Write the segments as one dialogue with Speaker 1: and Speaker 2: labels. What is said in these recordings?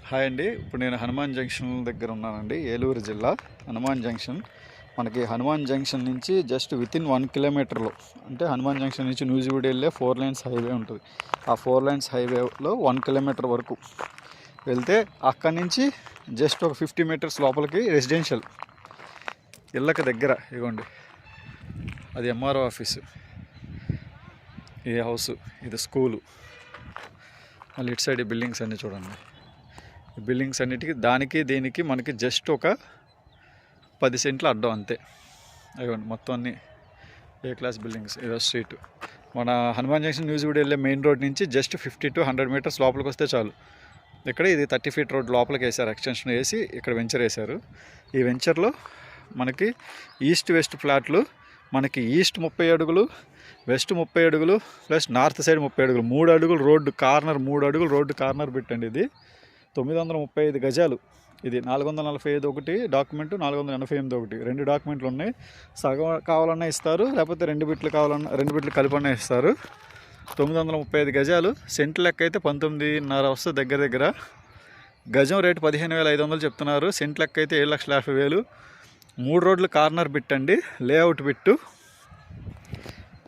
Speaker 1: Hi అండి. ఇప్పుడు నేను హనుమాన్ జంక్షన్ దగ్గర ఉన్నానండి. ఏలూరు జిల్లా హనుమాన్ జంక్షన్. మనకి హనుమాన్ జంక్షన్ నుంచి జస్ట్ వితిన్ 1 కిలోమీటర్లో, అంటే హనుమాన్ జంక్షన్ నుంచి నూజివీడు వెళ్ళే 4 లైన్స్ హైవే ఉంటుంది. ఆ 4 లైన్స్ హైవేలో 1 కిలోమీటర్ వరకు వెళ్తే అక్కడి నుంచి జస్ట్ ఒక 50 మీటర్స్ లోపలికి రెసిడెన్షియల్ ఇళ్ళకి దగ్గర ఇవ్వండి. అది ఎంఆర్ఓ ఆఫీసు, ఇది హౌస్, ఇది స్కూలు. మళ్ళీ ఇటు సైడ్ ఈ బిల్డింగ్స్ అన్నీ చూడండి. ఈ బిల్డింగ్స్ అన్నిటికీ దానికి దీనికి మనకి జస్ట్ ఒక 10 సెంట్లు అడ్డం అంతే. అయ్యండి మొత్తం అన్నీ ఏ క్లాస్ బిల్డింగ్స్. ఇదో స్ట్రీట్. మన హనుమాన్ జంక్షన్ నూజివీడు వెళ్ళే మెయిన్ రోడ్ నుంచి జస్ట్ 50 to 100 మీటర్స్ లోపలికి వస్తే చాలు. ఇక్కడ ఇది 30 ఫీట్ రోడ్ లోపలికి వేసారు, ఎక్స్టెన్షన్ వేసి ఇక్కడ వెంచర్ వేశారు. ఈ వెంచర్లో మనకి ఈస్ట్ వెస్ట్ ఫ్లాట్లు, మనకి ఈస్ట్ 30 అడుగులు, వెస్ట్ 30 అడుగులు, ప్లస్ నార్త్ సైడ్ 30 అడుగులు, 3 అడుగులు రోడ్డు కార్నర్, 3 అడుగులు రోడ్డు కార్నర్ పెట్టండి. ఇది 935 గజాలు. ఇది 445 ఒకటి డాక్యుమెంట్, 488 ఒకటి, 2 డాక్యుమెంట్లు ఉన్నాయి. సగం కావాలన్నా ఇస్తారు, లేకపోతే 2 బిట్లు కావాలన్నా 2 బిట్లు కలిపన్నా ఇస్తారు. 935 గజాలు. సెంట్ లెక్క అయితే 19.5 వస్తుంది దగ్గర దగ్గర. గజం రేటు 15,500 చెప్తున్నారు. సెంట్ లెక్క అయితే 7,50,000. 3 రోడ్లు కార్నర్ బిట్టండి, లేఅవుట్ బిట్టు.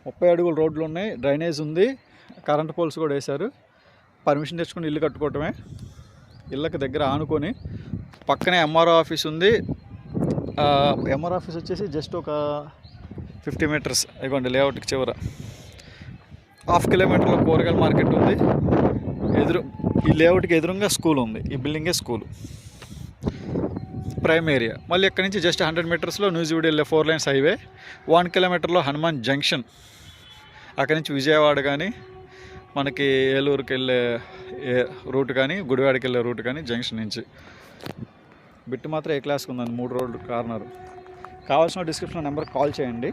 Speaker 1: 30 అడుగులు రోడ్లు ఉన్నాయి, డ్రైనేజ్ ఉంది, కరెంట్ పోల్స్ కూడా వేశారు. పర్మిషన్ తెచ్చుకుని ఇల్లు కట్టుకోవటమే. ఇళ్ళకి దగ్గర ఆనుకొని పక్కనే ఎంఆర్ఓ ఆఫీస్ ఉంది. ఎంఆర్ఓ ఆఫీస్ వచ్చేసి జస్ట్ ఒక 50 మీటర్స్ ఇవ్వండి లేఅవుట్కి చివర. 1/2 కిలోమీటర్లో కూరగాయల మార్కెట్ ఉంది. ఈ లేఅవుట్కి ఎదురుగా స్కూల్ ఉంది. ఈ బిల్డింగే స్కూల్, ప్రైమ్ ఏరియా. మళ్ళీ ఇక్కడ నుంచి జస్ట్ 100 మీటర్స్లో నూజివీడు వెళ్ళే 4 లైన్స్ హైవే. 1 కిలోమీటర్లో హనుమాన్ జంక్షన్. అక్కడి నుంచి విజయవాడ కానీ, మనకి ఏలూరుకి వెళ్ళే రూట్ కానీ, గుడివాడకి వెళ్ళే రూట్ కానీ జంక్షన్ నుంచి. బిట్టు మాత్రం ఏ క్లాస్కి ఉందండి, 3 రోడ్లు కార్నర్. కావాల్సిన డిస్క్రిప్షన్ నెంబర్కి కాల్ చేయండి.